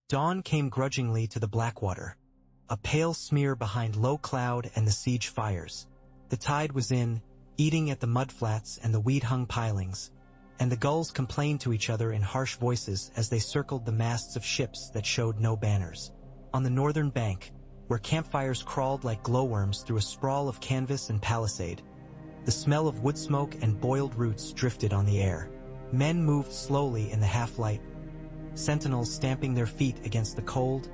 Dawn came grudgingly to the Blackwater, a pale smear behind low cloud and the siege fires. The tide was in, eating at the mudflats and the weed-hung pilings, and the gulls complained to each other in harsh voices as they circled the masts of ships that showed no banners. On the northern bank, where campfires crawled like glowworms through a sprawl of canvas and palisade, the smell of wood smoke and boiled roots drifted on the air. Men moved slowly in the half-light, sentinels stamping their feet against the cold,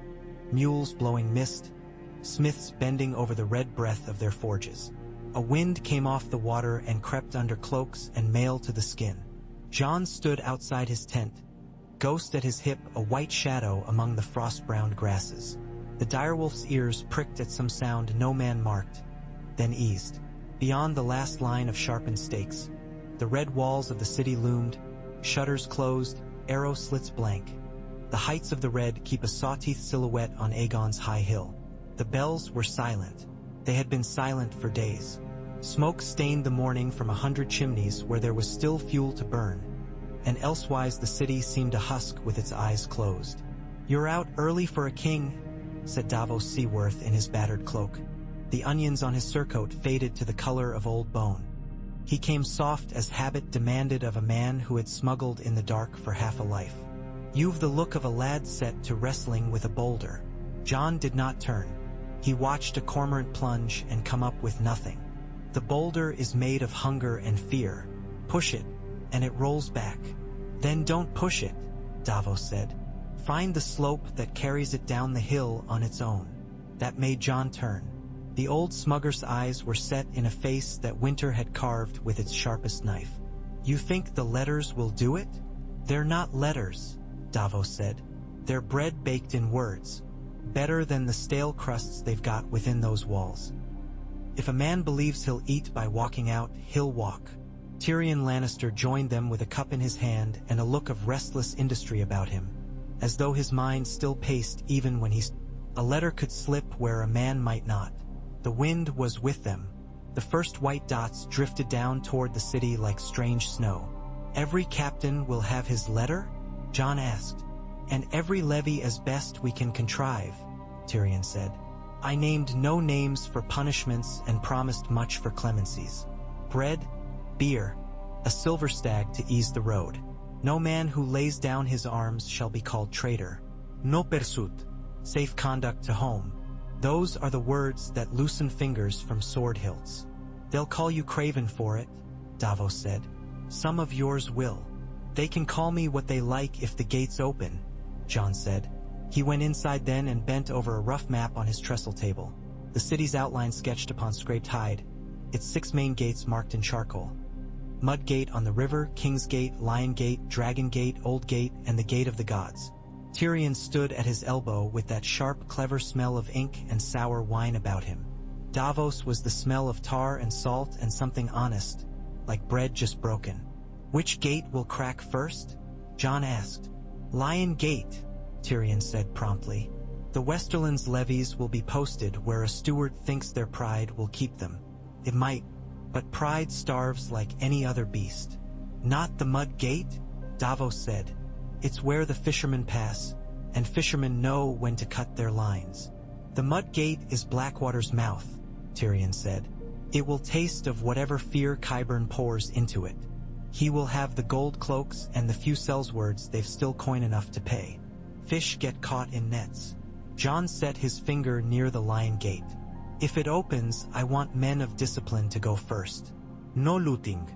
mules blowing mist, smiths bending over the red breath of their forges. A wind came off the water and crept under cloaks and mail to the skin. Jon stood outside his tent, ghost at his hip, a white shadow among the frost-browned grasses. The direwolf's ears pricked at some sound no man marked, then eased. Beyond the last line of sharpened stakes, the red walls of the city loomed, shutters closed, arrow slits blank. The heights of the red keep a sawteeth silhouette on Aegon's high hill. The bells were silent. They had been silent for days. Smoke stained the morning from 100 chimneys where there was still fuel to burn, and elsewise the city seemed a husk with its eyes closed. "You're out early for a king," said Davos Seaworth in his battered cloak. The onions on his surcoat faded to the color of old bone. He came soft as habit demanded of a man who had smuggled in the dark for half a life. "You've the look of a lad set to wrestling with a boulder." Jon did not turn. He watched a cormorant plunge and come up with nothing. "The boulder is made of hunger and fear. Push it, and it rolls back. Then don't push it," Davos said. "Find the slope that carries it down the hill on its own." That made Jon turn. The old smugger's eyes were set in a face that winter had carved with its sharpest knife. "You think the letters will do it?" "They're not letters," Davos said. "They're bread baked in words. Better than the stale crusts they've got within those walls. If a man believes he'll eat by walking out, he'll walk." Tyrion Lannister joined them with a cup in his hand and a look of restless industry about him, as though his mind still paced even when a letter could slip where a man might not. The wind was with them. The first white dots drifted down toward the city like strange snow. "Every captain will have his letter?" Jon asked. "And every levy as best we can contrive," Tyrion said. "I named no names for punishments and promised much for clemencies. Bread, beer, a silver stag to ease the road. No man who lays down his arms shall be called traitor. No pursuit, safe conduct to home. Those are the words that loosen fingers from sword hilts." "They'll call you craven for it," Davos said. "Some of yours will." "They can call me what they like if the gates open," Jon said. He went inside then and bent over a rough map on his trestle table. The city's outline sketched upon scraped hide, its 6 main gates marked in charcoal. Mud Gate on the river, King's Gate, Lion Gate, Dragon Gate, Old Gate, and the Gate of the Gods. Tyrion stood at his elbow with that sharp, clever smell of ink and sour wine about him. Davos was the smell of tar and salt and something honest, like bread just broken. "Which gate will crack first?" Jon asked. "Lion Gate," Tyrion said promptly. "The Westerland's levies will be posted where a steward thinks their pride will keep them. It might, but pride starves like any other beast." "Not the Mud Gate?" Davos said. "It's where the fishermen pass, and fishermen know when to cut their lines." "The Mud Gate is Blackwater's mouth," Tyrion said. "It will taste of whatever fear Qyburn pours into it. He will have the gold cloaks and the few sellswords they've still coin enough to pay. Fish get caught in nets." Jon set his finger near the Lion Gate. "If it opens, I want men of discipline to go first. No looting,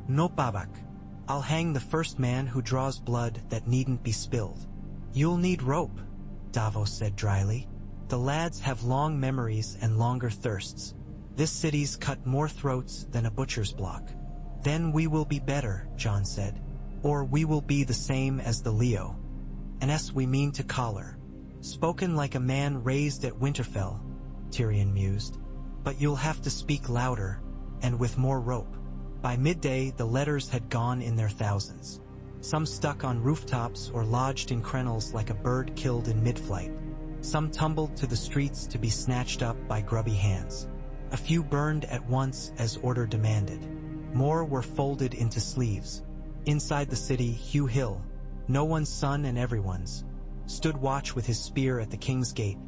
no pavak. I'll hang the first man who draws blood that needn't be spilled." "You'll need rope," Davos said dryly. "The lads have long memories and longer thirsts. This city's cut more throats than a butcher's block." "Then we will be better," Jon said. "Or we will be the same as the Leo. Unless we mean to collar." "Spoken like a man raised at Winterfell," Tyrion mused. "But you'll have to speak louder, and with more rope." By midday, the letters had gone in their thousands. Some stuck on rooftops or lodged in crenels like a bird killed in mid-flight. Some tumbled to the streets to be snatched up by grubby hands. A few burned at once as order demanded. More were folded into sleeves. Inside the city, Hugh Hill, no one's son and everyone's, stood watch with his spear at the king's gate,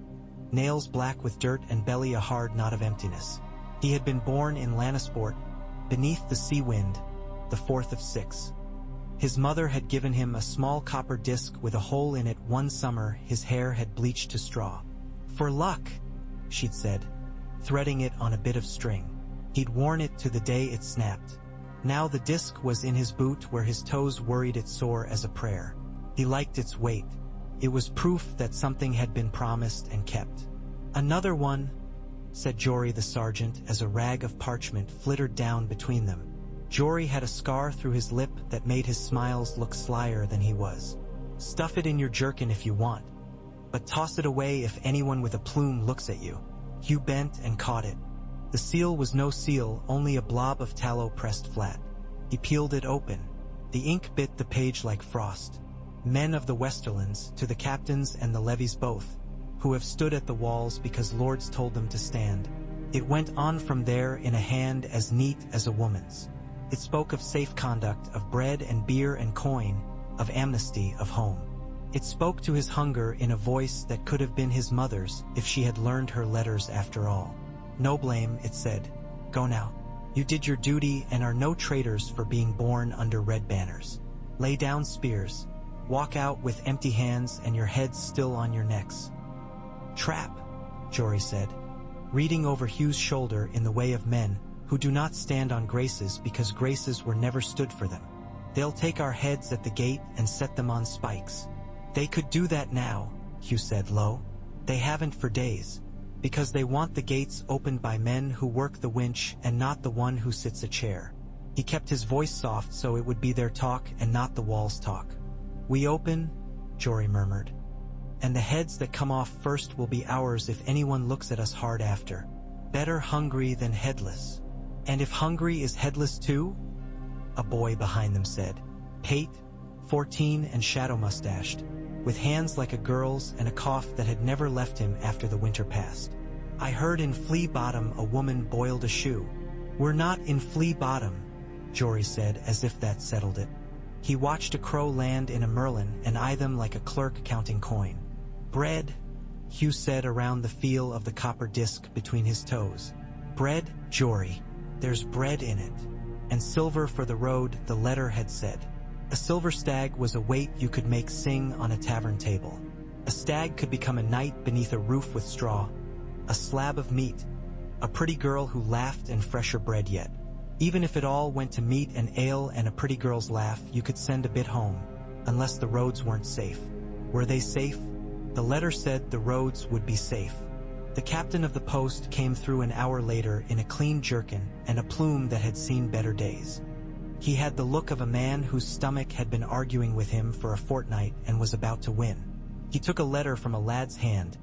nails black with dirt and belly a hard knot of emptiness. He had been born in Lannister, beneath the sea wind, the fourth of 6. His mother had given him a small copper disc with a hole in it. One summer his hair had bleached to straw. "For luck," she'd said, threading it on a bit of string. He'd worn it to the day it snapped. Now the disc was in his boot where his toes worried it sore as a prayer. He liked its weight. It was proof that something had been promised and kept. "Another one," said Jory the sergeant as a rag of parchment flittered down between them. Jory had a scar through his lip that made his smiles look slyer than he was. "Stuff it in your jerkin if you want, but toss it away if anyone with a plume looks at you." Hugh bent and caught it. The seal was no seal, only a blob of tallow pressed flat. He peeled it open. The ink bit the page like frost. "Men of the Westerlands, to the captains and the levies both, who have stood at the walls because lords told them to stand." It went on from there in a hand as neat as a woman's. It spoke of safe conduct, of bread and beer and coin, of amnesty, of home. It spoke to his hunger in a voice that could have been his mother's if she had learned her letters after all. "No blame," it said. "Go now. You did your duty and are no traitors for being born under red banners. Lay down spears. Walk out with empty hands and your heads still on your necks." "Trap," Jory said, reading over Hugh's shoulder in the way of men who do not stand on graces because graces were never stood for them. "They'll take our heads at the gate and set them on spikes." "They could do that now," Hugh said low. "They haven't for days, because they want the gates opened by men who work the winch and not the one who sits a chair." He kept his voice soft so it would be their talk and not the walls' talk. "We open," Jory murmured, "and the heads that come off first will be ours if anyone looks at us hard after. Better hungry than headless." "And if hungry is headless too?" a boy behind them said. Pate, 14 and shadow-mustached, with hands like a girl's and a cough that had never left him after the winter passed. "I heard in Flea Bottom a woman boiled a shoe." "We're not in Flea Bottom," Jory said as if that settled it. He watched a crow land in a merlin and eye them like a clerk counting coin. "Bread," Hugh said around the feel of the copper disc between his toes. "Bread, Jory. There's bread in it. And silver for the road," the letter had said. A silver stag was a weight you could make sing on a tavern table. A stag could become a knight beneath a roof with straw, a slab of meat, a pretty girl who laughed, and fresher bread yet. Even if it all went to meat and ale and a pretty girl's laugh, you could send a bit home, unless the roads weren't safe. Were they safe? The letter said the roads would be safe. The captain of the post came through an hour later in a clean jerkin and a plume that had seen better days. He had the look of a man whose stomach had been arguing with him for a fortnight and was about to win. He took a letter from a lad's hand,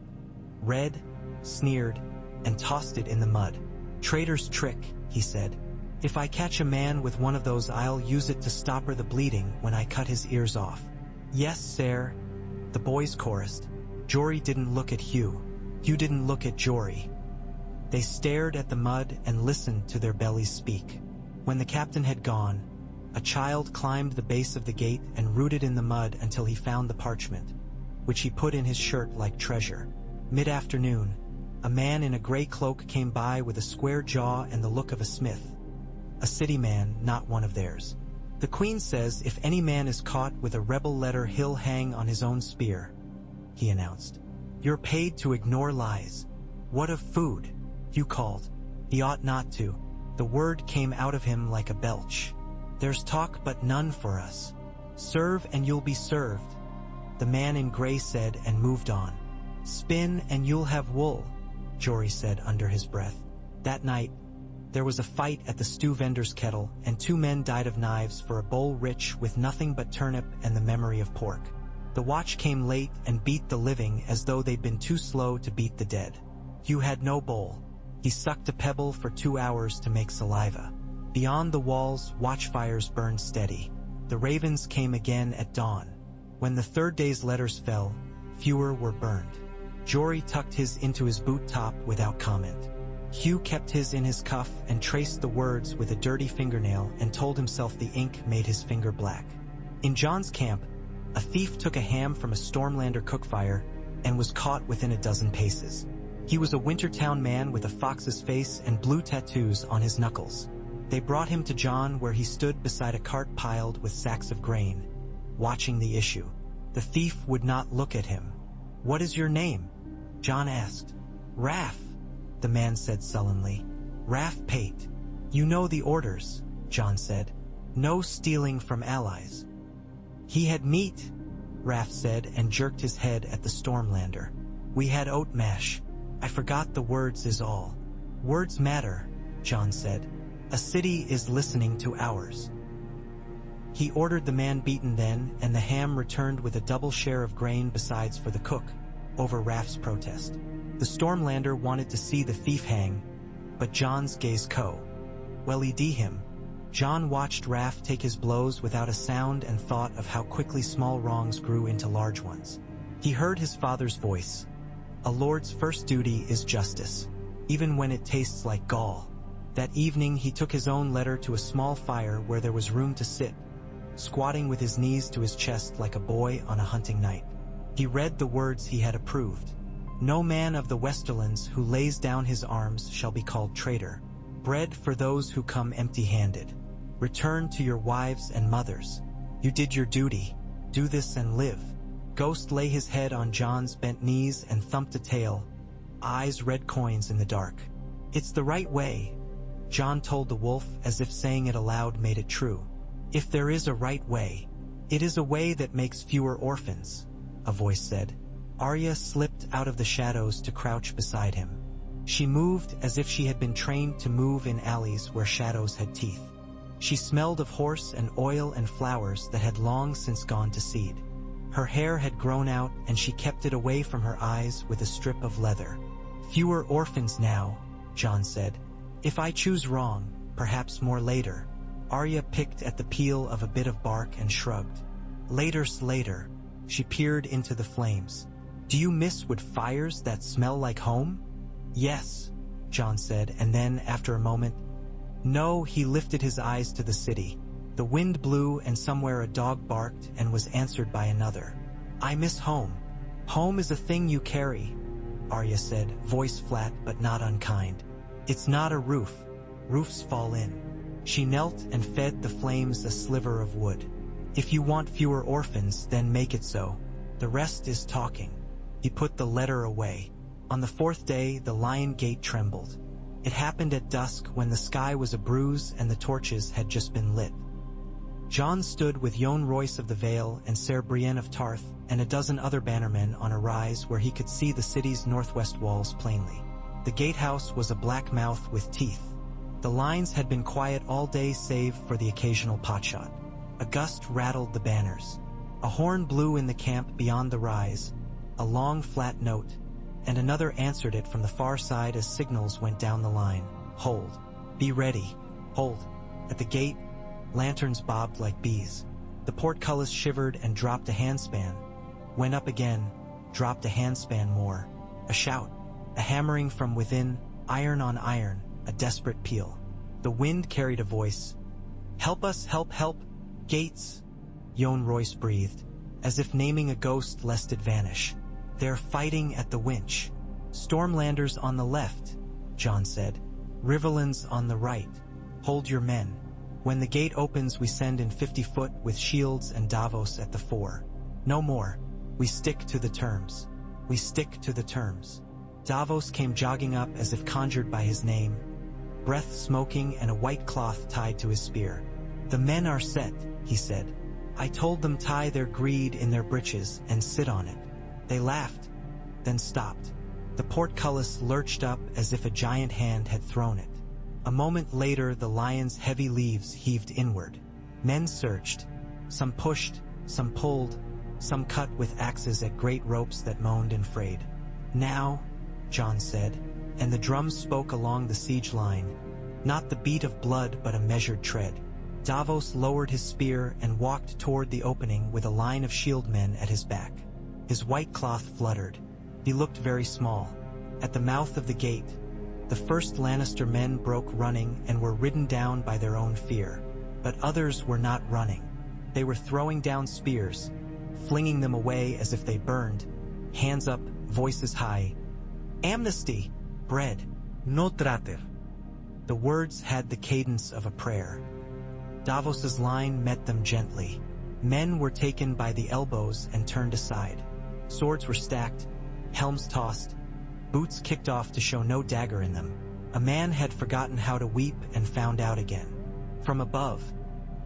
read, sneered, and tossed it in the mud. "Traitor's trick," he said. "If I catch a man with one of those, I'll use it to stopper the bleeding when I cut his ears off." "Yes, sir," the boys chorused. Jory didn't look at Hugh. Hugh didn't look at Jory. They stared at the mud and listened to their bellies speak. When the captain had gone, a child climbed the base of the gate and rooted in the mud until he found the parchment, which he put in his shirt like treasure. Mid-afternoon, a man in a gray cloak came by with a square jaw and the look of a smith. A city man, not one of theirs. "The Queen says if any man is caught with a rebel letter he'll hang on his own spear," he announced. "You're paid to ignore lies." "What of food?" Hugh called. He ought not to. The word came out of him like a belch. "There's talk but none for us." "Serve and you'll be served," the man in gray said and moved on. "Spin and you'll have wool," Jory said under his breath. That night, there was a fight at the stew vendor's kettle and 2 men died of knives for a bowl rich with nothing but turnip and the memory of pork. The watch came late and beat the living as though they'd been too slow to beat the dead. Hugh had no bowl. He sucked a pebble for 2 hours to make saliva. Beyond the walls, watchfires burned steady. The ravens came again at dawn. When the 3rd day's letters fell, fewer were burned. Jory tucked his into his boot top without comment. Hugh kept his in his cuff and traced the words with a dirty fingernail and told himself the ink made his finger black. In Jon's camp, A thief took a ham from a Stormlander cookfire and was caught within a dozen paces. He was a Wintertown man with a fox's face and blue tattoos on his knuckles. They brought him to Jon, where he stood beside a cart piled with sacks of grain, watching the issue. The thief would not look at him. "What is your name?" Jon asked. "Raff," the man said sullenly. "Raff Pate." "You know the orders," Jon said. "No stealing from allies." "He had meat," Raff said and jerked his head at the Stormlander. "We had oat mash. I forgot the words is all." "Words matter," Jon said. "A city is listening to ours." He ordered the man beaten then, and the ham returned with a double share of grain besides for the cook, over Raff's protest. The Stormlander wanted to see the thief hang, but Jon's gaze well him. Jon watched Raff take his blows without a sound and thought of how quickly small wrongs grew into large ones. He heard his father's voice. "A lord's first duty is justice, even when it tastes like gall." That evening he took his own letter to a small fire where there was room to sit, squatting with his knees to his chest like a boy on a hunting night. He read the words he had approved. "No man of the Westerlands who lays down his arms shall be called traitor. Bread for those who come empty-handed. Return to your wives and mothers. You did your duty. Do this and live." Ghost lay his head on Jon's bent knees and thumped a tail, eyes red coins in the dark. "It's the right way," Jon told the wolf, as if saying it aloud made it true. "If there is a right way, it is a way that makes fewer orphans," a voice said. Arya slipped out of the shadows to crouch beside him. She moved as if she had been trained to move in alleys where shadows had teeth. She smelled of horse and oil and flowers that had long since gone to seed. Her hair had grown out and she kept it away from her eyes with a strip of leather. "Fewer orphans now," Jon said. "If I choose wrong, perhaps more later." Arya picked at the peel of a bit of bark and shrugged. "Later's later." She peered into the flames. "Do you miss wood fires that smell like home?" "Yes," Jon said, and then, after a moment, "No." He lifted his eyes to the city. The wind blew and somewhere a dog barked and was answered by another. "I miss home." "Home is a thing you carry," Arya said, voice flat but not unkind. "It's not a roof. Roofs fall in." She knelt and fed the flames a sliver of wood. "If you want fewer orphans, then make it so. The rest is talking." He put the letter away. On the fourth day, the Lion Gate trembled. It happened at dusk when the sky was abruze and the torches had just been lit. Jon stood with Jon Royce of the Vale and Ser Brienne of Tarth and a dozen other bannermen on a rise where he could see the city's northwest walls plainly. The gatehouse was a black mouth with teeth. The lines had been quiet all day save for the occasional potshot. A gust rattled the banners. A horn blew in the camp beyond the rise, a long flat note, and another answered it from the far side as signals went down the line. "Hold. Be ready. Hold." At the gate, lanterns bobbed like bees. The portcullis shivered and dropped a handspan, went up again, dropped a handspan more. A shout, a hammering from within, iron on iron, a desperate peal. The wind carried a voice. "Help us, help, help! Gates!" Jon Royce breathed, as if naming a ghost lest it vanish. "They're fighting at the winch." "Stormlanders on the left," Jon said. "Riverlands on the right. Hold your men. When the gate opens we send in 50-foot with shields and Davos at the fore. No more. We stick to the terms. We stick to the terms." Davos came jogging up as if conjured by his name, breath smoking and a white cloth tied to his spear. "The men are set," he said. "I told them tie their greed in their breeches and sit on it. They laughed, then stopped." The portcullis lurched up as if a giant hand had thrown it. A moment later the lion's heavy leaves heaved inward. Men surged. Some pushed, some pulled, some cut with axes at great ropes that moaned and frayed. "Now," Jon said, and the drums spoke along the siege line. Not the beat of blood but a measured tread. Davos lowered his spear and walked toward the opening with a line of shield men at his back. His white cloth fluttered. He looked very small. At the mouth of the gate, the first Lannister men broke running and were ridden down by their own fear. But others were not running. They were throwing down spears, flinging them away as if they burned. Hands up, voices high. Amnesty! Bread! No trater! The words had the cadence of a prayer. Davos's line met them gently. Men were taken by the elbows and turned aside. Swords were stacked, helms tossed, boots kicked off to show no dagger in them. A man had forgotten how to weep and found out again. From above,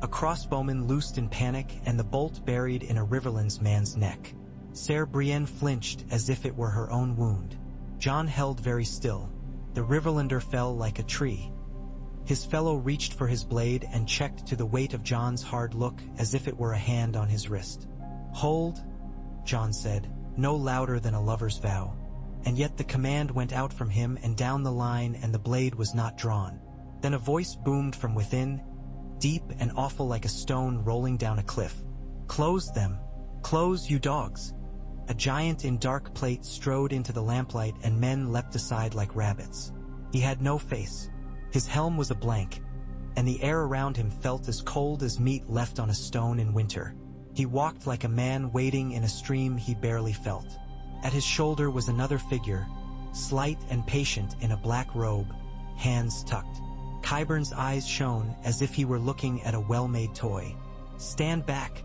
a crossbowman loosed in panic and the bolt buried in a Riverlands man's neck. Ser Brienne flinched as if it were her own wound. Jon held very still. The Riverlander fell like a tree. His fellow reached for his blade and checked to the weight of Jon's hard look as if it were a hand on his wrist. Hold, Jon said, no louder than a lover's vow. And yet the command went out from him and down the line and the blade was not drawn. Then a voice boomed from within, deep and awful like a stone rolling down a cliff. Close them! Close, you dogs! A giant in dark plate strode into the lamplight and men leapt aside like rabbits. He had no face. His helm was a blank, and the air around him felt as cold as meat left on a stone in winter. He walked like a man wading in a stream he barely felt. At his shoulder was another figure, slight and patient in a black robe, hands tucked. Qyburn's eyes shone as if he were looking at a well-made toy. Stand back!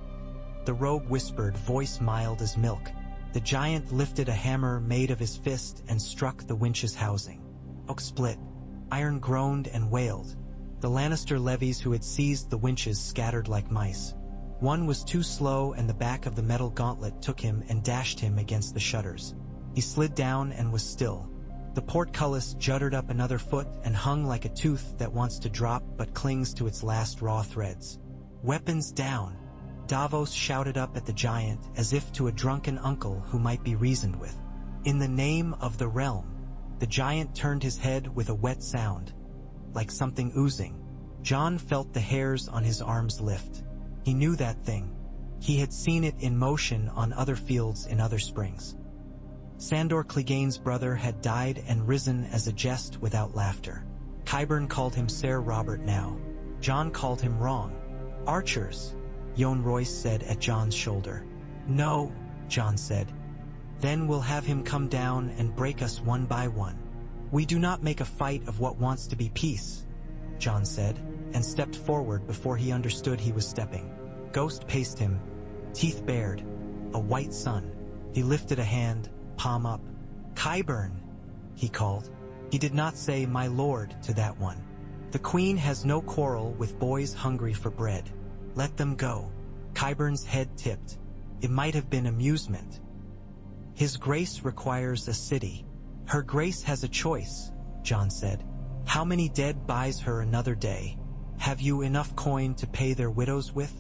The robe whispered, voice mild as milk. The giant lifted a hammer made of his fist and struck the winch's housing. Oak split. Iron groaned and wailed. The Lannister levies who had seized the winches scattered like mice. One was too slow and the back of the metal gauntlet took him and dashed him against the shutters. He slid down and was still. The portcullis jutted up another foot and hung like a tooth that wants to drop but clings to its last raw threads. Weapons down! Davos shouted up at the giant as if to a drunken uncle who might be reasoned with. In the name of the realm! The giant turned his head with a wet sound, like something oozing. Jon felt the hairs on his arms lift. He knew that thing. He had seen it in motion on other fields in other springs. Sandor Clegane's brother had died and risen as a jest without laughter. Qyburn called him Ser Robert now. Jon called him wrong. Archers, Jon Royce said at Jon's shoulder. No, Jon said. Then we'll have him come down and break us one by one. We do not make a fight of what wants to be peace, Jon said, and stepped forward before he understood he was stepping. Ghost paced him, teeth bared, a white sun. He lifted a hand, palm up. Qyburn, he called. He did not say, my lord, to that one. The queen has no quarrel with boys hungry for bread. Let them go. Qyburn's head tipped. It might have been amusement. His grace requires a city. Her grace has a choice, Jon said. How many dead buys her another day? Have you enough coin to pay their widows with?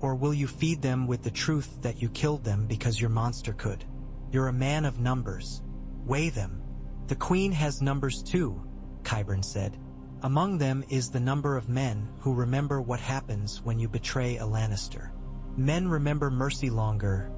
Or will you feed them with the truth that you killed them because your monster could? You're a man of numbers. Weigh them. The queen has numbers too, Qyburn said. Among them is the number of men who remember what happens when you betray a Lannister. Men remember mercy longer,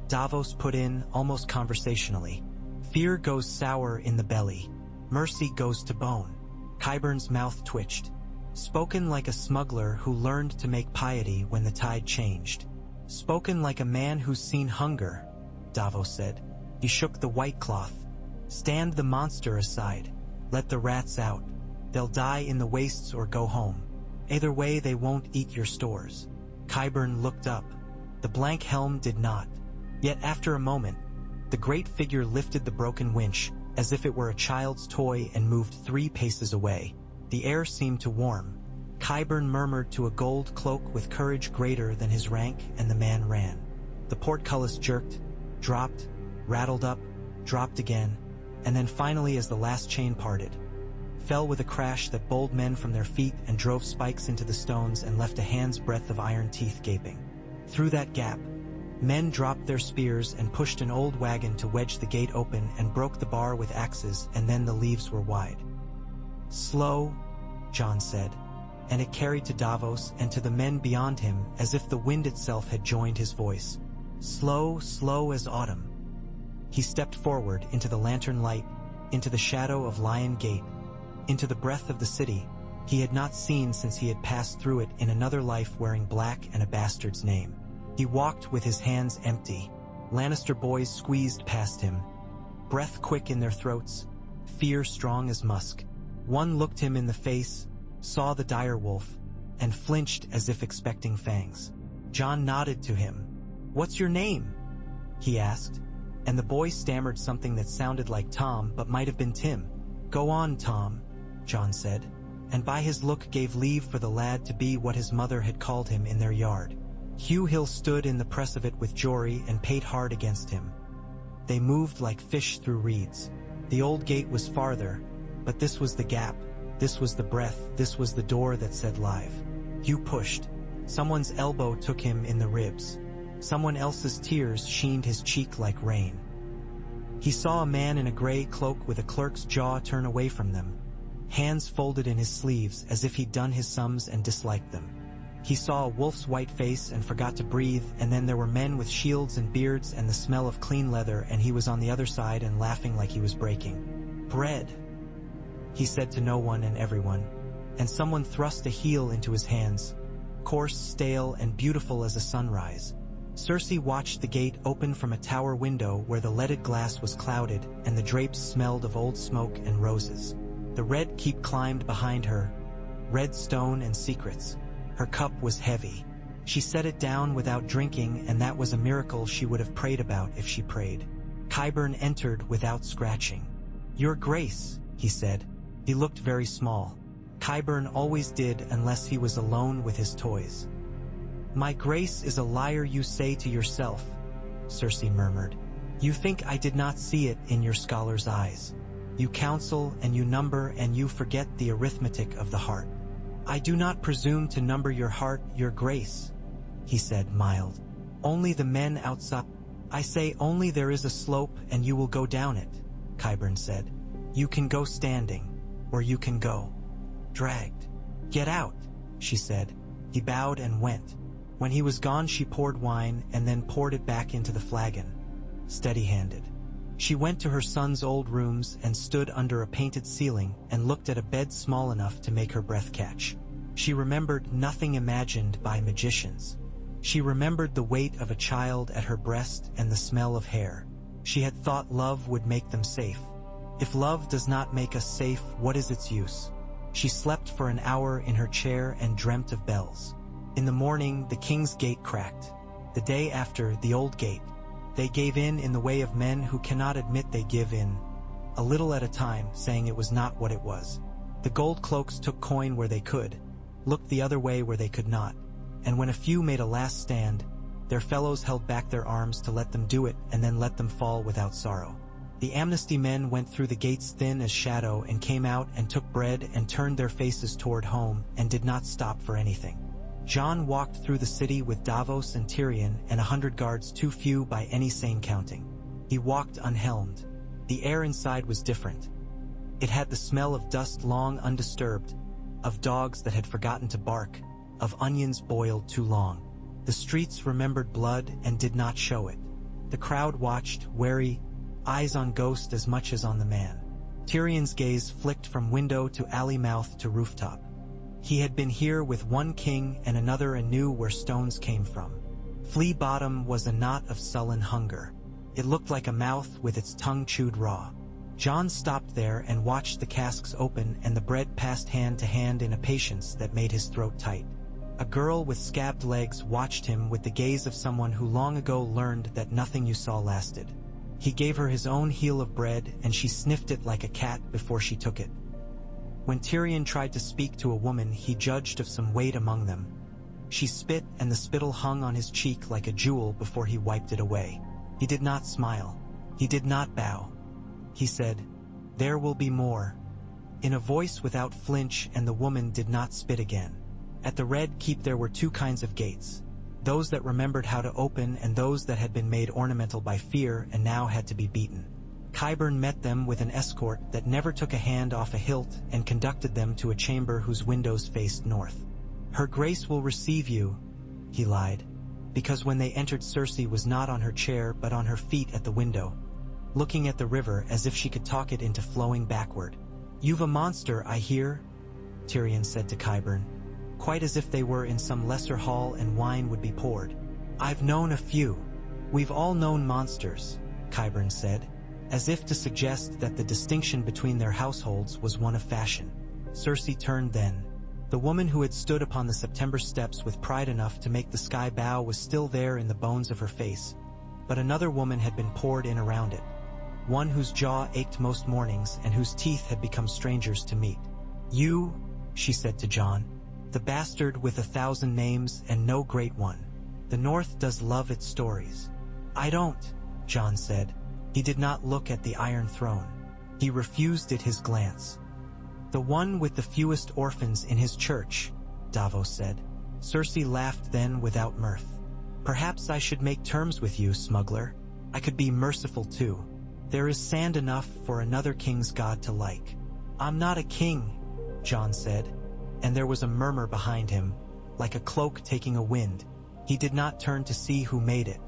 Davos put in almost conversationally. Fear goes sour in the belly. Mercy goes to bone. Qyburn's mouth twitched. Spoken like a smuggler who learned to make piety when the tide changed. Spoken like a man who's seen hunger, Davos said. He shook the white cloth. Stand the monster aside. Let the rats out. They'll die in the wastes or go home. Either way, they won't eat your stores. Qyburn looked up. The blank helm did not. Yet after a moment, the great figure lifted the broken winch, as if it were a child's toy, and moved 3 paces away. The air seemed to warm. Qyburn murmured to a gold cloak with courage greater than his rank, and the man ran. The portcullis jerked, dropped, rattled up, dropped again, and then finally, as the last chain parted, fell with a crash that bowled men from their feet and drove spikes into the stones and left a hand's breadth of iron teeth gaping. Through that gap, men dropped their spears and pushed an old wagon to wedge the gate open and broke the bar with axes, and then the leaves were wide. Slow, Jon said, and it carried to Davos and to the men beyond him as if the wind itself had joined his voice. Slow, slow as autumn. He stepped forward into the lantern light, into the shadow of Lion Gate, into the breath of the city he had not seen since he had passed through it in another life wearing black and a bastard's name. He walked with his hands empty. Lannister boys squeezed past him, breath quick in their throats, fear strong as musk. One looked him in the face, saw the dire wolf, and flinched as if expecting fangs. Jon nodded to him. "What's your name?" he asked, and the boy stammered something that sounded like Tom but might have been Tim. "Go on, Tom," Jon said, and by his look gave leave for the lad to be what his mother had called him in their yard. Hugh Hill stood in the press of it with Jory and paid hard against him. They moved like fish through reeds. The old gate was farther, but this was the gap, this was the breath, this was the door that said live. Hugh pushed. Someone's elbow took him in the ribs. Someone else's tears sheened his cheek like rain. He saw a man in a gray cloak with a clerk's jaw turn away from them, hands folded in his sleeves as if he'd done his sums and disliked them. He saw a wolf's white face and forgot to breathe, and then there were men with shields and beards and the smell of clean leather, and he was on the other side and laughing like he was breaking. "Bread," he said to no one and everyone, and someone thrust a heel into his hands, coarse, stale, and beautiful as a sunrise. Cersei watched the gate open from a tower window where the leaded glass was clouded and the drapes smelled of old smoke and roses. The red keep climbed behind her, red stone and secrets. Her cup was heavy. She set it down without drinking, and that was a miracle she would have prayed about if she prayed. Qyburn entered without scratching. "Your Grace," he said. He looked very small. Qyburn always did unless he was alone with his toys. "My grace is a liar you say to yourself," Cersei murmured. "You think I did not see it in your scholar's eyes. You counsel and you number and you forget the arithmetic of the heart." "I do not presume to number your heart, your grace," he said, mild. "Only the men outside." "I say only there is a slope and you will go down it," Qyburn said. "You can go standing, or you can go dragged." "Get out," she said. He bowed and went. When he was gone, she poured wine and then poured it back into the flagon, steady-handed. She went to her son's old rooms and stood under a painted ceiling and looked at a bed small enough to make her breath catch. She remembered nothing imagined by magicians. She remembered the weight of a child at her breast and the smell of hair. She had thought love would make them safe. If love does not make us safe, what is its use? She slept for an hour in her chair and dreamt of bells. In the morning, the king's gate cracked. The day after, the old gate. They gave in the way of men who cannot admit they give in, a little at a time, saying it was not what it was. The gold cloaks took coin where they could, looked the other way where they could not, and when a few made a last stand, their fellows held back their arms to let them do it and then let them fall without sorrow. The amnesty men went through the gates thin as shadow and came out and took bread and turned their faces toward home and did not stop for anything. Jon walked through the city with Davos and Tyrion and 100 guards, too few by any sane counting. He walked unhelmed. The air inside was different. It had the smell of dust long undisturbed, of dogs that had forgotten to bark, of onions boiled too long. The streets remembered blood and did not show it. The crowd watched, wary, eyes on Ghost as much as on the man. Tyrion's gaze flicked from window to alley mouth to rooftop. He had been here with one king and another and knew where stones came from. Flea Bottom was a knot of sullen hunger. It looked like a mouth with its tongue chewed raw. Jon stopped there and watched the casks open and the bread passed hand to hand in a patience that made his throat tight. A girl with scabbed legs watched him with the gaze of someone who long ago learned that nothing you saw lasted. He gave her his own heel of bread and she sniffed it like a cat before she took it. When Tyrion tried to speak to a woman he judged of some weight among them, she spit and the spittle hung on his cheek like a jewel before he wiped it away. He did not smile. He did not bow. He said, "There will be more," in a voice without flinch, and the woman did not spit again. At the Red Keep there were two kinds of gates, those that remembered how to open and those that had been made ornamental by fear and now had to be beaten. Qyburn met them with an escort that never took a hand off a hilt and conducted them to a chamber whose windows faced north. "Her Grace will receive you," he lied, because when they entered Cersei was not on her chair but on her feet at the window, looking at the river as if she could talk it into flowing backward. "You've a monster, I hear," Tyrion said to Qyburn, quite as if they were in some lesser hall and wine would be poured. I've known a few. We've all known monsters, Qyburn said, as if to suggest that the distinction between their households was one of fashion. Cersei turned then. The woman who had stood upon the September steps with pride enough to make the sky bow was still there in the bones of her face, but another woman had been poured in around it. One whose jaw ached most mornings and whose teeth had become strangers to meat. You, she said to Jon, the bastard with 1,000 names and no great one. The North does love its stories. I don't, Jon said. He did not look at the Iron Throne. He refused it his glance. The one with the fewest orphans in his church, Davos said. Cersei laughed then without mirth. Perhaps I should make terms with you, smuggler. I could be merciful too. There is sand enough for another king's god to like. I'm not a king, Jon said, and there was a murmur behind him, like a cloak taking a wind. He did not turn to see who made it.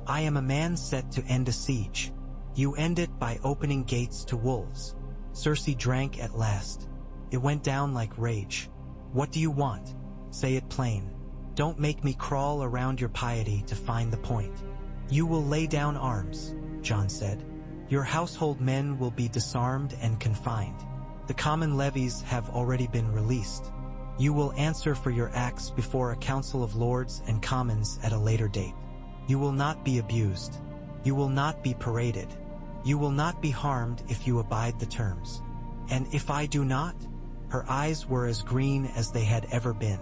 I am a man set to end a siege. You end it by opening gates to wolves. Cersei drank at last. It went down like rage. What do you want? Say it plain. Don't make me crawl around your piety to find the point. You will lay down arms, Jon said. Your household men will be disarmed and confined. The common levies have already been released. You will answer for your acts before a council of lords and commons at a later date. You will not be abused. You will not be paraded. You will not be harmed if you abide the terms. And if I do not? Her eyes were as green as they had ever been.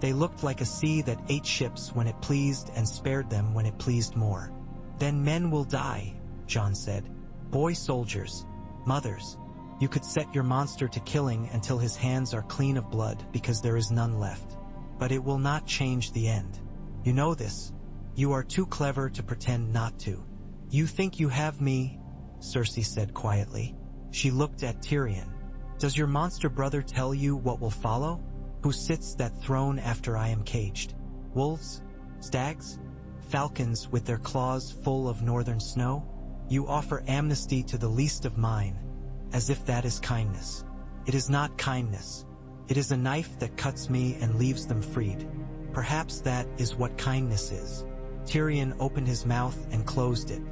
They looked like a sea that ate ships when it pleased and spared them when it pleased more. Then men will die, Jon said. Boy soldiers, mothers. You could set your monster to killing until his hands are clean of blood because there is none left. But it will not change the end. You know this. You are too clever to pretend not to. You think you have me, Cersei said quietly. She looked at Tyrion. Does your monster brother tell you what will follow? Who sits that throne after I am caged? Wolves? Stags? Falcons with their claws full of northern snow? You offer amnesty to the least of mine, as if that is kindness. It is not kindness. It is a knife that cuts me and leaves them freed. Perhaps that is what kindness is. Tyrion opened his mouth and closed it.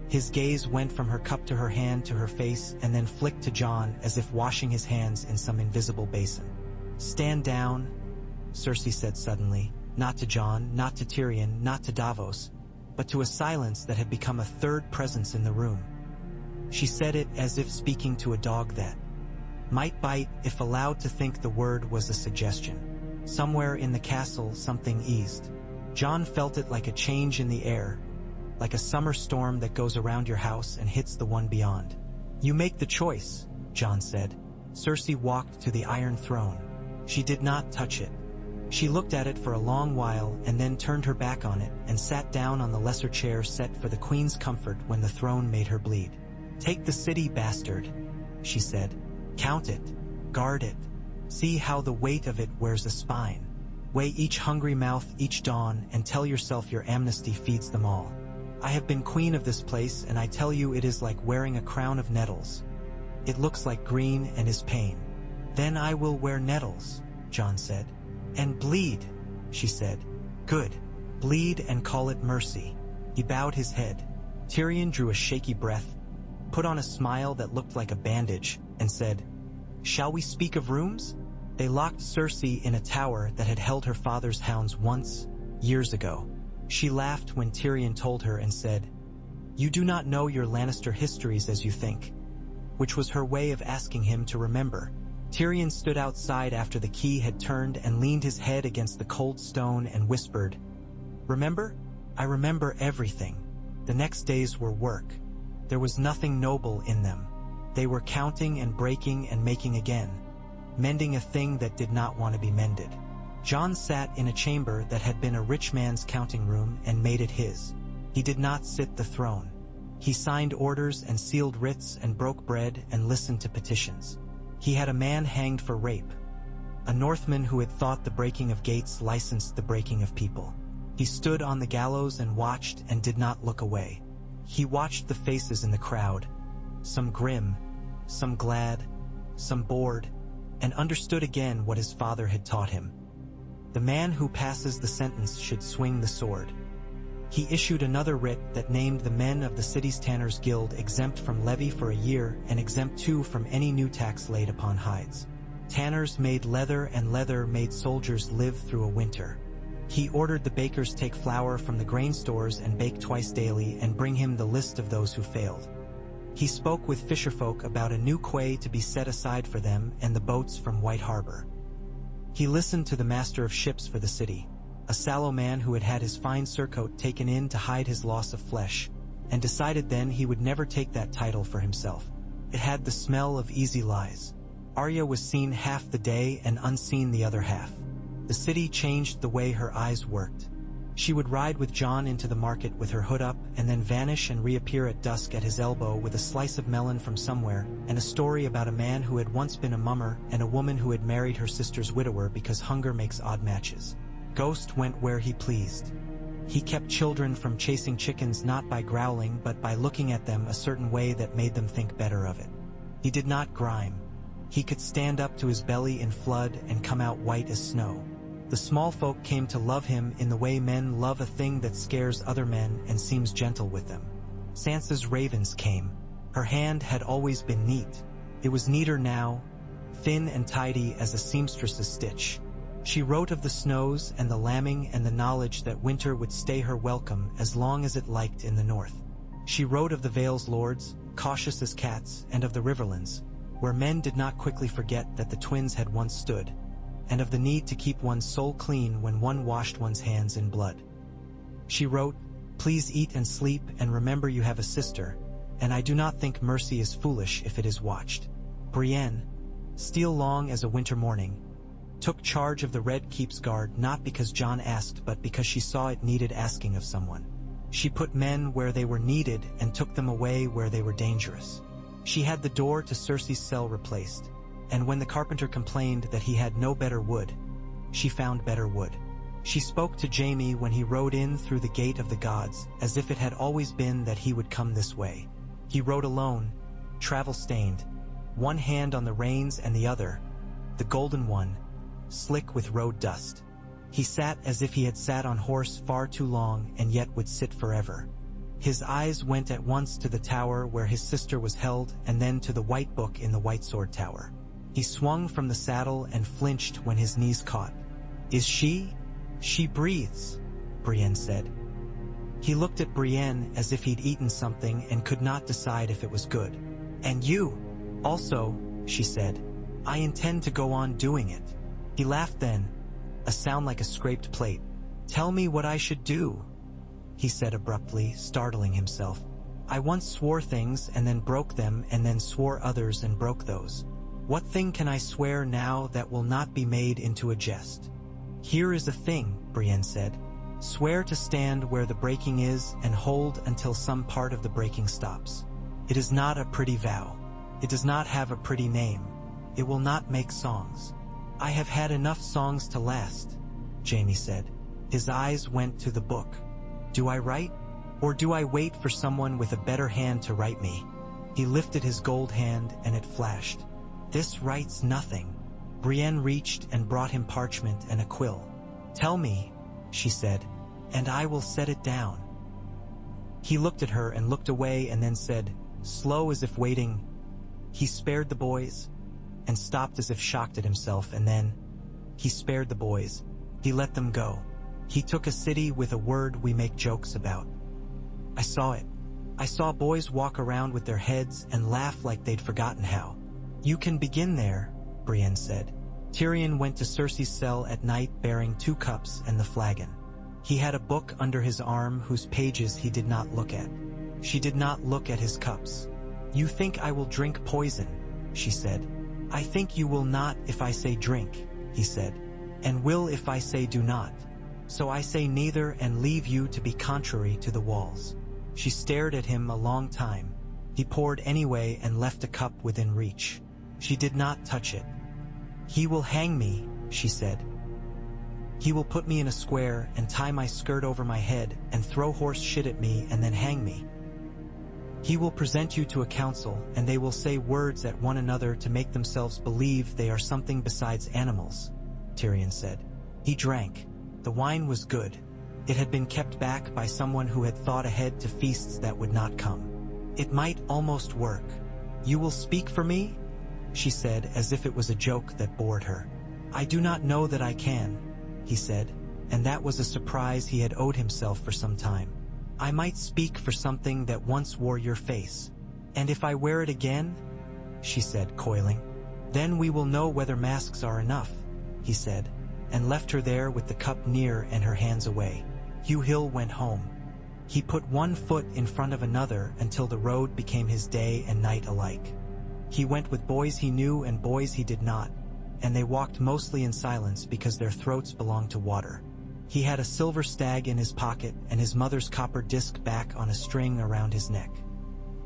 His gaze went from her cup to her hand to her face and then flicked to Jon as if washing his hands in some invisible basin. Stand down, Cersei said suddenly, not to Jon, not to Tyrion, not to Davos, but to a silence that had become a third presence in the room. She said it as if speaking to a dog that might bite if allowed to think the word was a suggestion. Somewhere in the castle something eased. Jon felt it like a change in the air, like a summer storm that goes around your house and hits the one beyond. You make the choice, Jon said. Cersei walked to the Iron Throne. She did not touch it. She looked at it for a long while and then turned her back on it and sat down on the lesser chair set for the queen's comfort when the throne made her bleed. Take the city, bastard, she said. Count it. Guard it. See how the weight of it wears a spine. Weigh each hungry mouth each dawn and tell yourself your amnesty feeds them all. I have been queen of this place and I tell you it is like wearing a crown of nettles. It looks like green and is pain. Then I will wear nettles, Jon said. And bleed, she said. Good. Bleed and call it mercy. He bowed his head. Tyrion drew a shaky breath, put on a smile that looked like a bandage, and said, Shall we speak of rooms? They locked Cersei in a tower that had held her father's hounds once, years ago. She laughed when Tyrion told her and said, You do not know your Lannister histories as you think, which was her way of asking him to remember. Tyrion stood outside after the key had turned and leaned his head against the cold stone and whispered, Remember? I remember everything. The next days were work. There was nothing noble in them. They were counting and breaking and making again, mending a thing that did not want to be mended. Jon sat in a chamber that had been a rich man's counting room and made it his. He did not sit the throne. He signed orders and sealed writs and broke bread and listened to petitions. He had a man hanged for rape, a Northman who had thought the breaking of gates licensed the breaking of people. He stood on the gallows and watched and did not look away. He watched the faces in the crowd, some grim, some glad, some bored, and understood again what his father had taught him. The man who passes the sentence should swing the sword. He issued another writ that named the men of the city's tanners' guild exempt from levy for a year and exempt too from any new tax laid upon hides. Tanners made leather and leather made soldiers live through a winter. He ordered the bakers take flour from the grain stores and bake twice daily and bring him the list of those who failed. He spoke with fisherfolk about a new quay to be set aside for them and the boats from White Harbor. He listened to the master of ships for the city, a sallow man who had had his fine surcoat taken in to hide his loss of flesh, and decided then he would never take that title for himself. It had the smell of easy lies. Arya was seen half the day and unseen the other half. The city changed the way her eyes worked. She would ride with Jon into the market with her hood up and then vanish and reappear at dusk at his elbow with a slice of melon from somewhere and a story about a man who had once been a mummer and a woman who had married her sister's widower because hunger makes odd matches. Ghost went where he pleased. He kept children from chasing chickens not by growling but by looking at them a certain way that made them think better of it. He did not grime. He could stand up to his belly in flood and come out white as snow. The small folk came to love him in the way men love a thing that scares other men and seems gentle with them. Sansa's ravens came. Her hand had always been neat. It was neater now, thin and tidy as a seamstress's stitch. She wrote of the snows and the lambing and the knowledge that winter would stay her welcome as long as it liked in the north. She wrote of the Vale's lords, cautious as cats, and of the riverlands, where men did not quickly forget that the twins had once stood, and of the need to keep one's soul clean when one washed one's hands in blood. She wrote, "Please eat and sleep and remember you have a sister, and I do not think mercy is foolish if it is watched." Brienne, steel long as a winter morning, took charge of the Red Keep's guard not because Jon asked but because she saw it needed asking of someone. She put men where they were needed and took them away where they were dangerous. She had the door to Cersei's cell replaced, and when the carpenter complained that he had no better wood, she found better wood. She spoke to Jaime when he rode in through the gate of the gods, as if it had always been that he would come this way. He rode alone, travel-stained, one hand on the reins and the other, the golden one, slick with road dust. He sat as if he had sat on horse far too long and yet would sit forever. His eyes went at once to the tower where his sister was held and then to the White Book in the White Sword Tower. He swung from the saddle and flinched when his knees caught. "Is she? She breathes," Brienne said. He looked at Brienne as if he'd eaten something and could not decide if it was good. "And you, also," she said. "I intend to go on doing it." He laughed then, a sound like a scraped plate. "Tell me what I should do," he said abruptly, startling himself. "I once swore things and then broke them and then swore others and broke those. What thing can I swear now that will not be made into a jest?" "Here is a thing," Brienne said. "Swear to stand where the breaking is and hold until some part of the breaking stops. It is not a pretty vow. It does not have a pretty name. It will not make songs." "I have had enough songs to last," Jaime said. His eyes went to the book. "Do I write? Or do I wait for someone with a better hand to write me?" He lifted his gold hand and it flashed. "This writes nothing." Brienne reached and brought him parchment and a quill. "Tell me," she said, "and I will set it down." He looked at her and looked away and then said, slow as if waiting, "He spared the boys," and stopped as if shocked at himself, and then, "He spared the boys. He let them go. He took a city with a word we make jokes about. I saw it. I saw boys walk around with their heads and laugh like they'd forgotten how." "You can begin there," Brienne said. Tyrion went to Cersei's cell at night bearing 2 cups and the flagon. He had a book under his arm whose pages he did not look at. She did not look at his cups. "You think I will drink poison," she said. "I think you will not if I say drink," he said, "and will if I say do not. So I say neither and leave you to be contrary to the walls." She stared at him a long time. He poured anyway and left a cup within reach. She did not touch it. "He will hang me," she said. "He will put me in a square and tie my skirt over my head and throw horse shit at me and then hang me. He will present you to a council and they will say words at one another to make themselves believe they are something besides animals," Tyrion said. He drank. The wine was good. It had been kept back by someone who had thought ahead to feasts that would not come. It might almost work. "You will speak for me?" she said, as if it was a joke that bored her. "I do not know that I can," he said, and that was a surprise he had owed himself for some time. "I might speak for something that once wore your face. And if I wear it again?" she said, coiling. "Then we will know whether masks are enough," he said, and left her there with the cup near and her hands away. Hugh Hill went home. He put one foot in front of another until the road became his day and night alike. He went with boys he knew and boys he did not, and they walked mostly in silence because their throats belonged to water. He had a silver stag in his pocket and his mother's copper disc back on a string around his neck.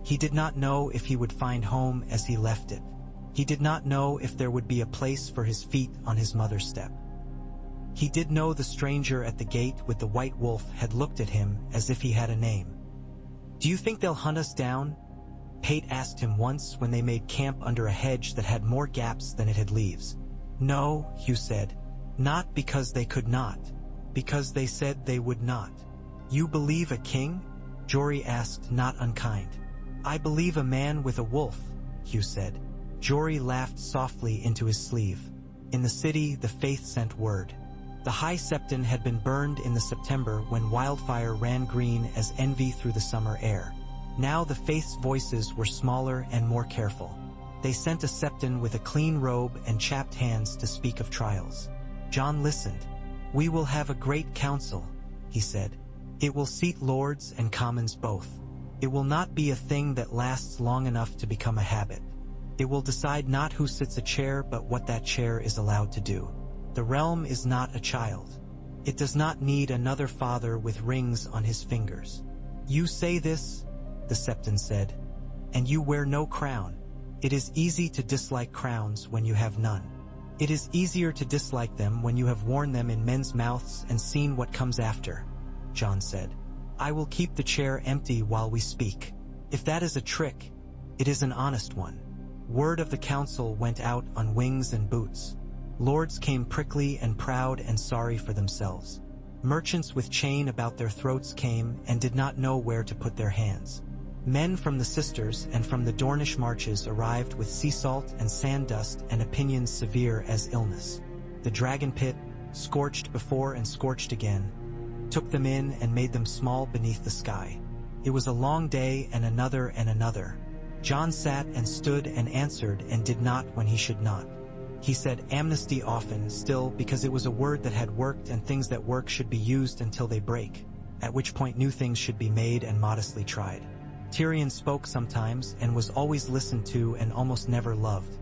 He did not know if he would find home as he left it. He did not know if there would be a place for his feet on his mother's step. He did know the stranger at the gate with the white wolf had looked at him as if he had a name. "Do you think they'll hunt us down?" Pate asked him once when they made camp under a hedge that had more gaps than it had leaves. "No," Hugh said. "Not because they could not. Because they said they would not." "You believe a king?" Jory asked, not unkind. "I believe a man with a wolf," Hugh said. Jory laughed softly into his sleeve. In the city, the faith sent word. The High Septon had been burned in the September when wildfire ran green as envy through the summer air. Now the faith's voices were smaller and more careful. They sent a Septon with a clean robe and chapped hands to speak of trials. Jon listened. "We will have a great council," he said. "It will seat lords and commons both. It will not be a thing that lasts long enough to become a habit. It will decide not who sits a chair but what that chair is allowed to do. The realm is not a child. It does not need another father with rings on his fingers." "You say this," the Septon said, "and you wear no crown. It is easy to dislike crowns when you have none. It is easier to dislike them when you have worn them in men's mouths and seen what comes after," Jon said. "I will keep the chair empty while we speak. If that is a trick, it is an honest one." Word of the council went out on wings and boots. Lords came prickly and proud and sorry for themselves. Merchants with chain about their throats came and did not know where to put their hands. Men from the sisters and from the Dornish marches arrived with sea salt and sand dust and opinions severe as illness. The dragon pit, scorched before and scorched again, took them in and made them small beneath the sky. It was a long day and another and another. Jon sat and stood and answered and did not when he should not. He said amnesty often, still, because it was a word that had worked and things that work should be used until they break, at which point new things should be made and modestly tried. Tyrion spoke sometimes and was always listened to and almost never loved.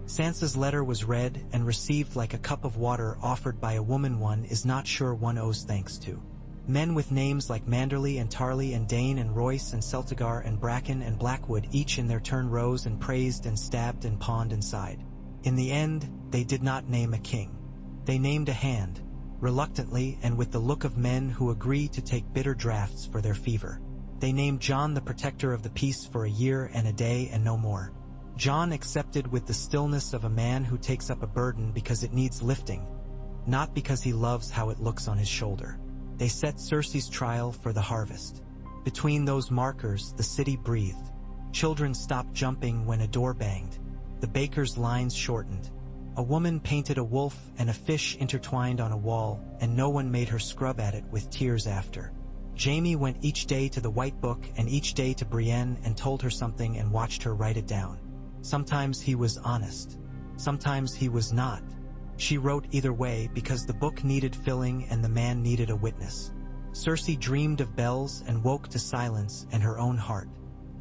Sansa's letter was read and received like a cup of water offered by a woman one is not sure one owes thanks to. Men with names like Manderley and Tarley and Dane and Royce and Celtigar and Bracken and Blackwood each in their turn rose and praised and stabbed and pawned and sighed. In the end, they did not name a king. They named a hand, reluctantly and with the look of men who agree to take bitter draughts for their fever. They named Jon the protector of the peace for a year and a day and no more. Jon accepted with the stillness of a man who takes up a burden because it needs lifting, not because he loves how it looks on his shoulder. They set Cersei's trial for the harvest. Between those markers, the city breathed. Children stopped jumping when a door banged. The baker's lines shortened. A woman painted a wolf and a fish intertwined on a wall, and no one made her scrub at it with tears after. Jaime went each day to the White Book and each day to Brienne and told her something and watched her write it down. Sometimes he was honest. Sometimes he was not. She wrote either way because the book needed filling and the man needed a witness. Cersei dreamed of bells and woke to silence and her own heart.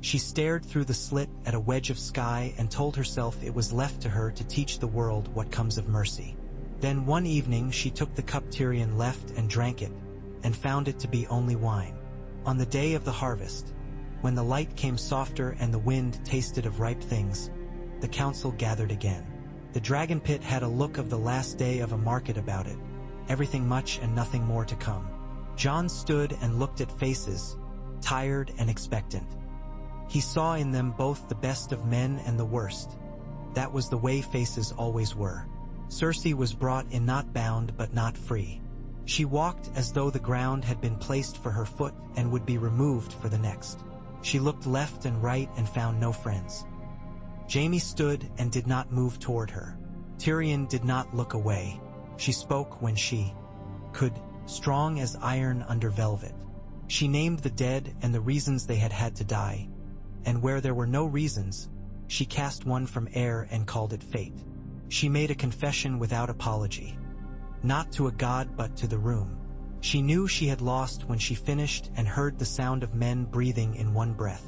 She stared through the slit at a wedge of sky and told herself it was left to her to teach the world what comes of mercy. Then one evening she took the cup Tyrion left and drank it, and found it to be only wine. On the day of the harvest, when the light came softer and the wind tasted of ripe things, the council gathered again. The dragon pit had a look of the last day of a market about it, everything much and nothing more to come. Jon stood and looked at faces, tired and expectant. He saw in them both the best of men and the worst. That was the way faces always were. Cersei was brought in not bound but not free. She walked as though the ground had been placed for her foot and would be removed for the next. She looked left and right and found no friends. Jaime stood and did not move toward her. Tyrion did not look away. She spoke when she could, strong as iron under velvet. She named the dead and the reasons they had had to die, and where there were no reasons, she cast one from air and called it fate. She made a confession without apology. Not to a god but to the room. She knew she had lost when she finished and heard the sound of men breathing in one breath.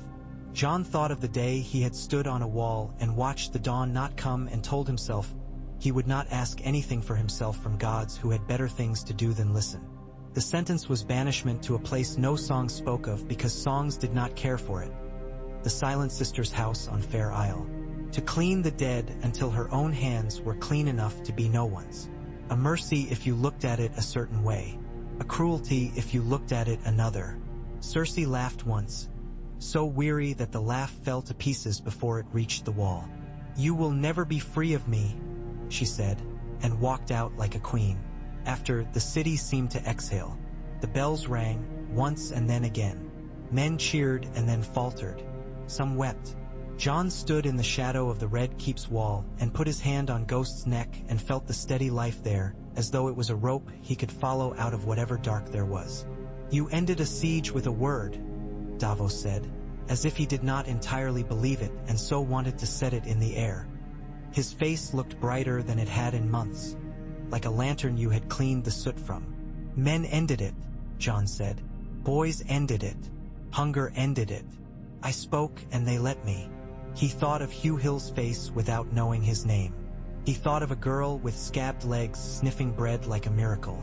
Jon thought of the day he had stood on a wall and watched the dawn not come and told himself he would not ask anything for himself from gods who had better things to do than listen. The sentence was banishment to a place no songs spoke of because songs did not care for it. The Silent Sister's house on Fair Isle. To clean the dead until her own hands were clean enough to be no one's. A mercy if you looked at it a certain way. A cruelty if you looked at it another. Cersei laughed once, so weary that the laugh fell to pieces before it reached the wall. "You will never be free of me," she said, and walked out like a queen. After, the city seemed to exhale. The bells rang, once and then again. Men cheered and then faltered. Some wept. Jon stood in the shadow of the Red Keep's wall and put his hand on Ghost's neck and felt the steady life there, as though it was a rope he could follow out of whatever dark there was. "You ended a siege with a word," Davos said, as if he did not entirely believe it and so wanted to set it in the air. His face looked brighter than it had in months, like a lantern you had cleaned the soot from. "Men ended it," Jon said. "Boys ended it. Hunger ended it. I spoke and they let me." He thought of Hugh Hill's face without knowing his name. He thought of a girl with scabbed legs sniffing bread like a miracle.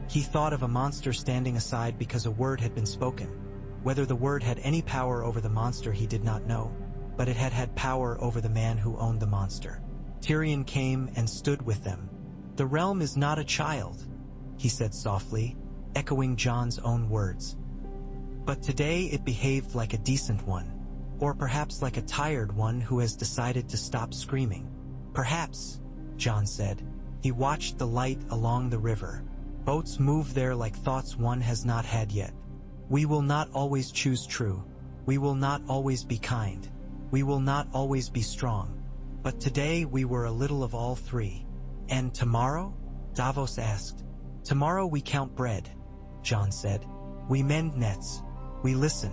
He thought of a monster standing aside because a word had been spoken. Whether the word had any power over the monster he did not know, but it had had power over the man who owned the monster. Tyrion came and stood with them. "The realm is not a child," he said softly, echoing Jon's own words. "But today it behaved like a decent one. Or perhaps like a tired one who has decided to stop screaming." "Perhaps," Jon said. He watched the light along the river. Boats move there like thoughts one has not had yet. "We will not always choose true. We will not always be kind. We will not always be strong. But today we were a little of all three." "And tomorrow?" Davos asked. "Tomorrow we count bread," Jon said. "We mend nets. We listen.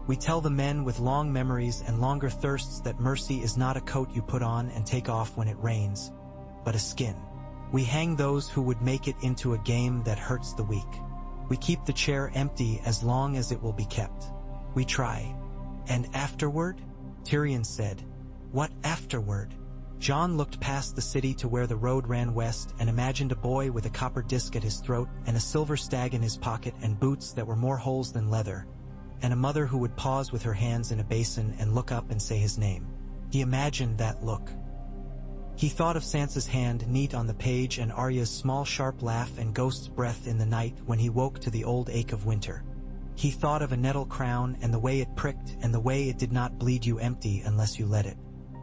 We tell the men with long memories and longer thirsts that mercy is not a coat you put on and take off when it rains, but a skin. We hang those who would make it into a game that hurts the weak. We keep the chair empty as long as it will be kept. We try." "And afterward?" Tyrion said. "What afterward?" Jon looked past the city to where the road ran west and imagined a boy with a copper disc at his throat and a silver stag in his pocket and boots that were more holes than leather, and a mother who would pause with her hands in a basin and look up and say his name. He imagined that look. He thought of Sansa's hand neat on the page and Arya's small sharp laugh and Ghost's breath in the night when he woke to the old ache of winter. He thought of a nettle crown and the way it pricked and the way it did not bleed you empty unless you let it.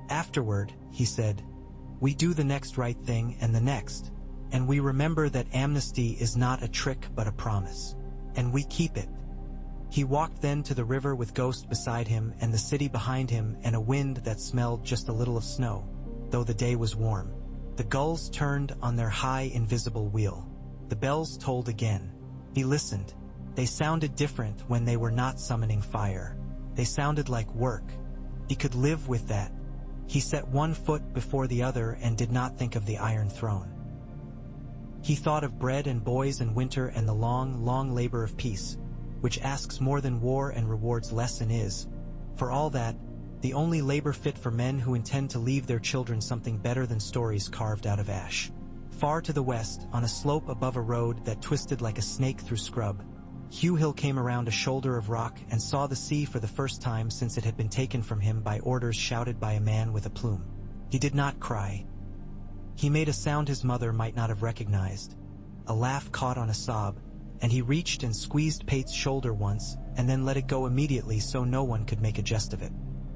"Afterward," he said, "we do the next right thing and the next, and we remember that amnesty is not a trick but a promise. And we keep it." He walked then to the river with Ghost beside him and the city behind him and a wind that smelled just a little of snow, though the day was warm. The gulls turned on their high invisible wheel. The bells tolled again. He listened. They sounded different when they were not summoning fire. They sounded like work. He could live with that. He set one foot before the other and did not think of the Iron Throne. He thought of bread and boys and winter and the long, long labor of peace, which asks more than war and rewards less and is, for all that, the only labor fit for men who intend to leave their children something better than stories carved out of ash. Far to the west, on a slope above a road that twisted like a snake through scrub, Hugh Hill came around a shoulder of rock and saw the sea for the first time since it had been taken from him by orders shouted by a man with a plume. He did not cry. He made a sound his mother might not have recognized. A laugh caught on a sob, and he reached and squeezed Pate's shoulder once, and then let it go immediately so no one could make a jest of it.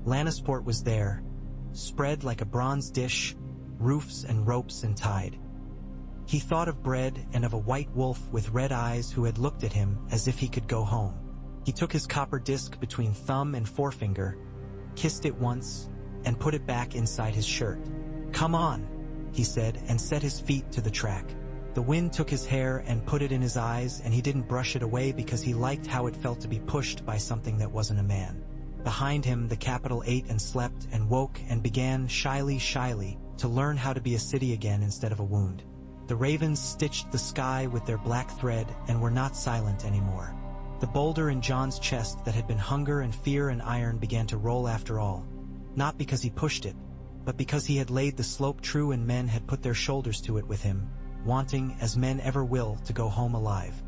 Lannisport was there, spread like a bronze dish, roofs and ropes and tide. He thought of bread and of a white wolf with red eyes who had looked at him as if he could go home. He took his copper disc between thumb and forefinger, kissed it once, and put it back inside his shirt. "Come on," he said, and set his feet to the track. The wind took his hair and put it in his eyes, and he didn't brush it away because he liked how it felt to be pushed by something that wasn't a man. Behind him, the capital ate and slept and woke and began, shyly, to learn how to be a city again instead of a wound. The ravens stitched the sky with their black thread and were not silent anymore. The boulder in Jon's chest that had been hunger and fear and iron began to roll after all, not because he pushed it, but because he had laid the slope true and men had put their shoulders to it with him, wanting, as men ever will, to go home alive.